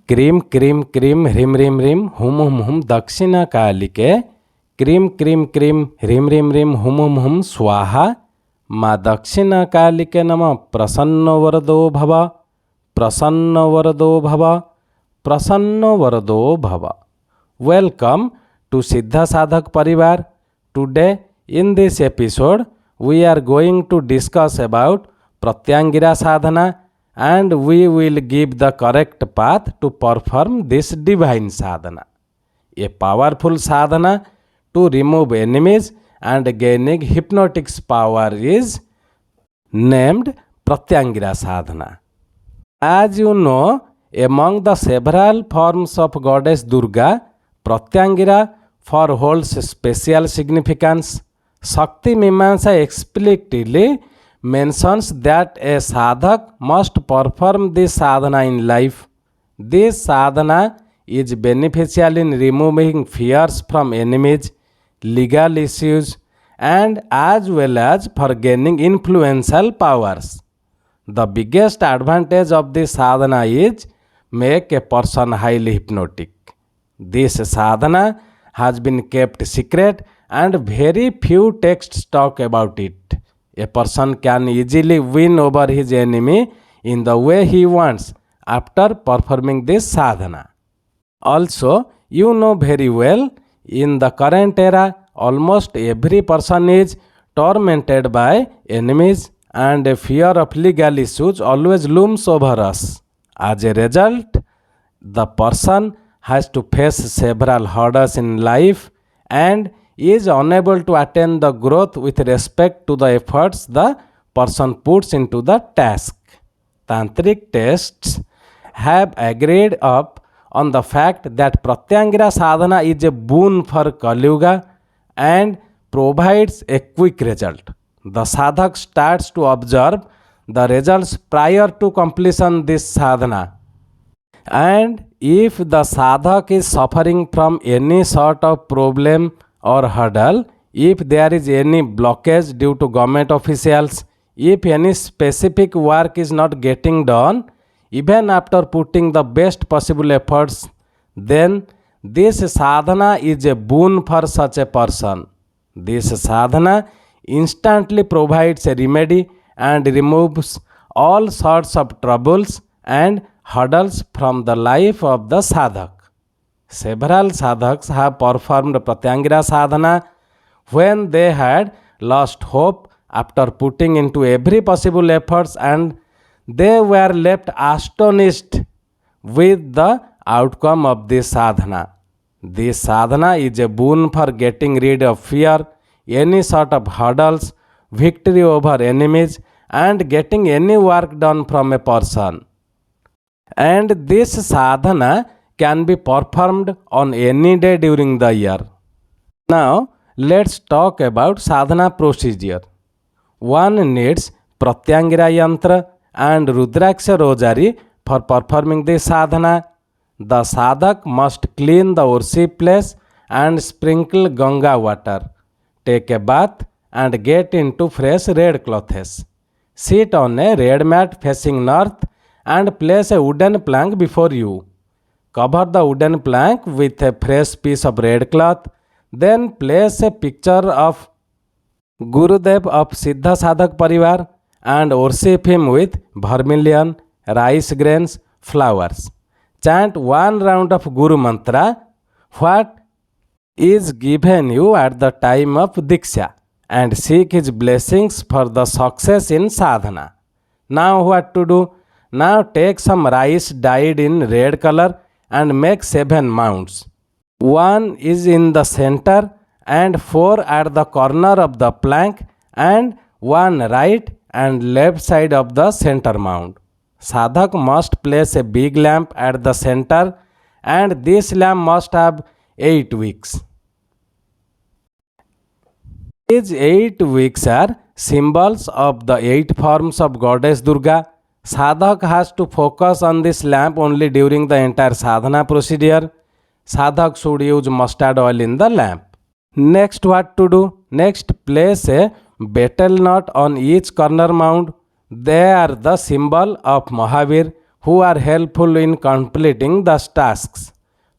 Cream क्रीम क्रीम ह्रीम ह्रीम ह्रीम हुम हुम हुम दक्षिणकालिके क्रीम क्रीम क्रीम ह्रीम ह्रीम ह्रीम हुम हुम स्वाहा माँ दक्षिणकालिके नमः प्रसन्नवरदो भव प्रसन्नवरदो भव प्रसन्नवरदो भव। Welcome to Siddha Sadhak Parivar. Today in this episode we are going to discuss about Pratyangira Sadhana and we will give the correct path to perform this divine sadhana. A powerful sadhana to remove enemies and gaining hypnotic power is named Pratyangira Sadhana. As you know, among the several forms of Goddess Durga, Pratyangira holds special significance. Shakti Mimamsa explicitly mentions that a sadhak must perform this sadhana in life. This sadhana is beneficial in removing fears from enemies, legal issues, and as well as for gaining influential powers. The biggest advantage of this sadhana is make a person highly hypnotic. This sadhana has been kept secret and very few texts talk about it. A person can easily win over his enemy in the way he wants after performing this sadhana. Also, you know very well, in the current era, almost every person is tormented by enemies and a fear of legal issues always looms over us. As a result, the person has to face several hurdles in life and is unable to attain the growth with respect to the efforts the person puts into the task. Tantric texts have agreed up on the fact that Pratyangira sadhana is a boon for Kali Yuga and provides a quick result. The sadhak starts to observe the results prior to completion this sadhana. And if the sadhak is suffering from any sort of problem or hurdle, if there is any blockage due to government officials, if any specific work is not getting done, even after putting the best possible efforts, then this sadhana is a boon for such a person. This sadhana instantly provides a remedy and removes all sorts of troubles and hurdles from the life of the sadhak. Several sadhaks have performed Pratyangira sadhana when they had lost hope after putting into every possible efforts and they were left astonished with the outcome of this sadhana. This sadhana is a boon for getting rid of fear, any sort of hurdles, victory over enemies, and getting any work done from a person. And this sadhana can be performed on any day during the year. Now, let's talk about sadhana procedure. One needs Pratyangira yantra and Rudraksha rosary for performing this sadhana. The sadhak must clean the worship place and sprinkle Ganga water. Take a bath and get into fresh red clothes. Sit on a red mat facing north and place a wooden plank before you. Cover the wooden plank with a fresh piece of red cloth. Then place a picture of Gurudev of Siddha Sadhak Parivar and worship him with vermilion, rice grains, flowers. Chant one round of Guru Mantra, what is given you at the time of Diksha, and seek his blessings for the success in sadhana. Now what to do? Now take some rice dyed in red color and make 7 mounds. 1 is in the center and 4 at the corner of the plank and 1 right and left side of the center mound. Sadhak must place a big lamp at the center and this lamp must have 8 wicks. These 8 wicks are symbols of the 8 forms of Goddess Durga. Sadhak has to focus on this lamp only during the entire sadhana procedure. Sadhak should use mustard oil in the lamp. Next, what to do? Next, place a betel nut on each corner mound. They are the symbol of Mahavir who are helpful in completing the tasks.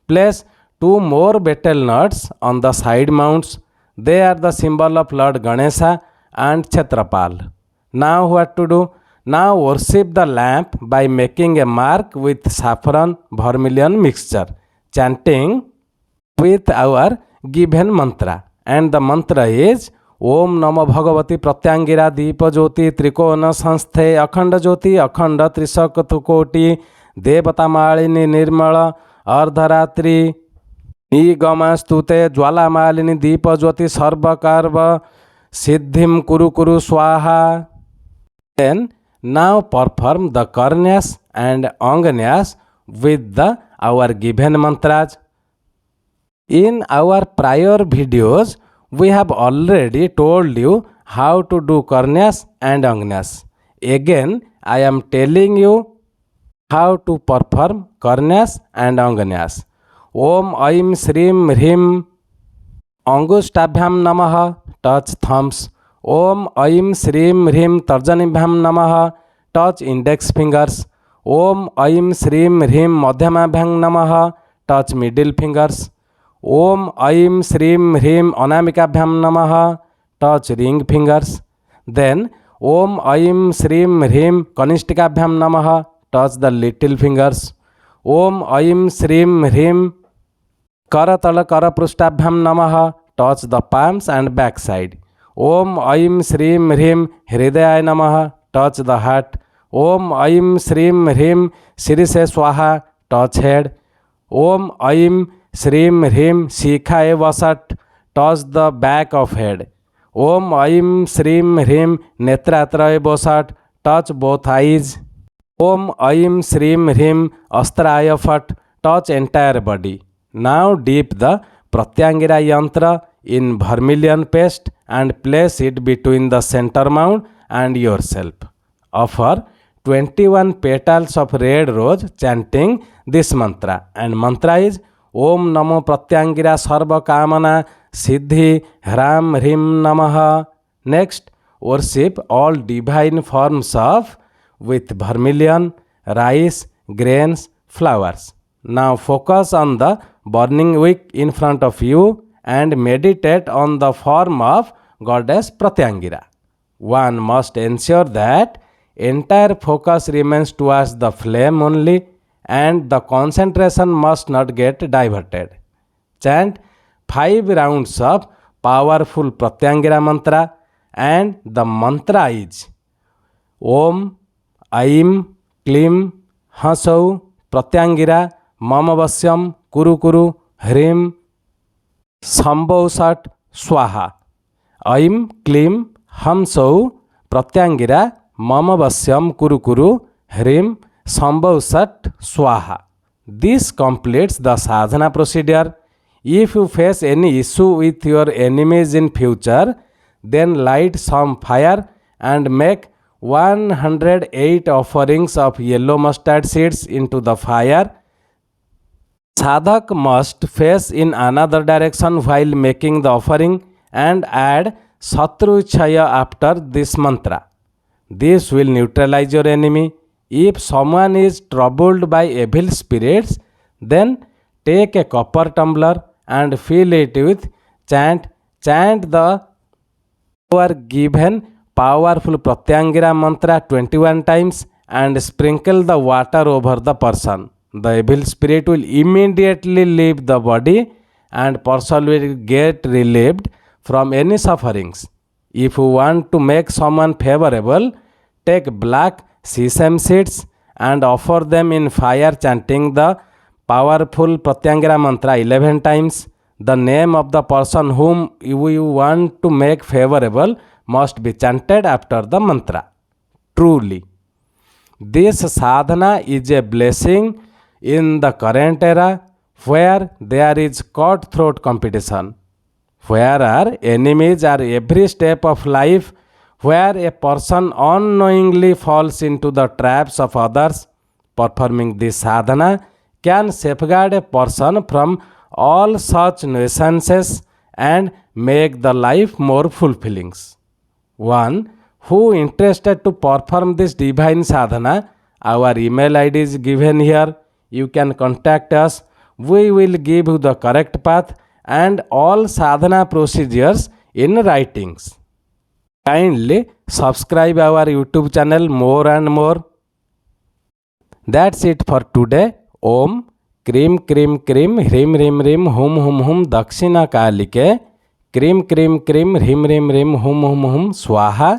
Place 2 more betel nuts on the side mounts. They are the symbol of Lord Ganesha and Chhatrapal. Now what to do? Now worship the lamp by making a mark with saffron vermilion mixture, chanting with our given mantra. And the mantra is Om Namo Bhagavati Pratyangira Deepa Jyoti Trikona Sansthe Akhanda Jyoti Akhanda Trisaktukoti Devata Malini Nirmala Ardharatri Nigama Stute Jwala Malini Deepa Jyoti Sarva Karva Siddhim Kuru Kuru Swaha. Then now perform the karnyas and anganyas with our given mantras. In our prior videos, we have already told you how to do karnyas and anganyas. Again, I am telling you how to perform karnyas and anganyas. Om Aim Shrim Hrim Angustabhyam Namaha, touch thumbs. Om Aim Shrim Hrim Tarjanibhyam Namaha, touch index fingers. Om Aim Shrim Hrim Madhyamabhyam Namaha, touch middle fingers. Om Aim Shrim Hrim Anamikabhyam Namaha, touch ring fingers. Then Om Aim Shrim Hrim Kanishtikabhyam Namaha, touch the little fingers. Om Aim Shrim Hrim Karatala Karaprushtabhyam Namaha, touch the palms and backside. Om Aim Shrim Hrim Hridaya Namaha, touch the heart. Om Aim Shrim Hrim Sirise Swaha, touch head. Om Aim Shrim Hrim Shikhaye Vasat, touch the back of head. Om Aim Shrim Hrim Netratraye Vasat, touch both eyes. Om Aim Shrim Hrim Astraya Fat, touch entire body. Now dip the Pratyangira yantra in vermilion paste and place it between the center mount and yourself. Offer 21 petals of red rose chanting this mantra, and mantra is Om Namo Pratyangira Sarva Kamana Siddhi Hram Hrim Namaha. Next, worship all divine forms of with vermilion, rice, grains, flowers. Now focus on the burning wick in front of you and meditate on the form of Goddess Pratyangira. One must ensure that entire focus remains towards the flame only and the concentration must not get diverted. Chant 5 rounds of powerful Pratyangira mantra, and the mantra is Om Aim Klim Hasau Pratyangira Mamavasyam Kuru Kuru Hrim Sambhausat Swaha. Aim Klim Hamsau Pratyangira Mamavasyam Kuru Kuru Hrim Sambhausat Swaha. This completes the sadhana procedure. If you face any issue with your enemies in future, then light some fire and make 108 offerings of yellow mustard seeds into the fire. Sadhak must face in another direction while making the offering and add Satru Chaya after this mantra. This will neutralize your enemy. If someone is troubled by evil spirits, then take a copper tumbler and fill it with chant the our given powerful Pratyangira mantra 21 times and sprinkle the water over the person. The evil spirit will immediately leave the body and person will get relieved from any sufferings. If you want to make someone favorable, take black sesame seeds and offer them in fire chanting the powerful Pratyangira mantra 11 times. The name of the person whom you want to make favorable must be chanted after the mantra. Truly, this sadhana is a blessing in the current era where there is cutthroat competition, where our enemies are every step of life, where a person unknowingly falls into the traps of others. Performing this sadhana can safeguard a person from all such nuisances and make the life more fulfilling. One who interested to perform this divine sadhana, Our email ID is given here. You can contact us. We will give you the correct path and all sadhana procedures in writings. Kindly subscribe our YouTube channel more and more. That's it for today. Om क्रीम क्रीम क्रीम ह्रीम ह्रीम ह्रीम हुम हुम हुम दक्षिणा कालिके क्रीम क्रीम क्रीम ह्रीम ह्रीम ह्रीम हुम हुम हुम स्वाहा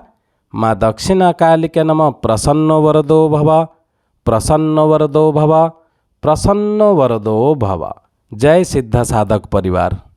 माँ दक्षिणा कालिके नमः प्रसन्नो वरदो भव प्रसन्नो वरदो भव प्रसन्नो वरदो भव। जय सिद्ध साधक परिवार।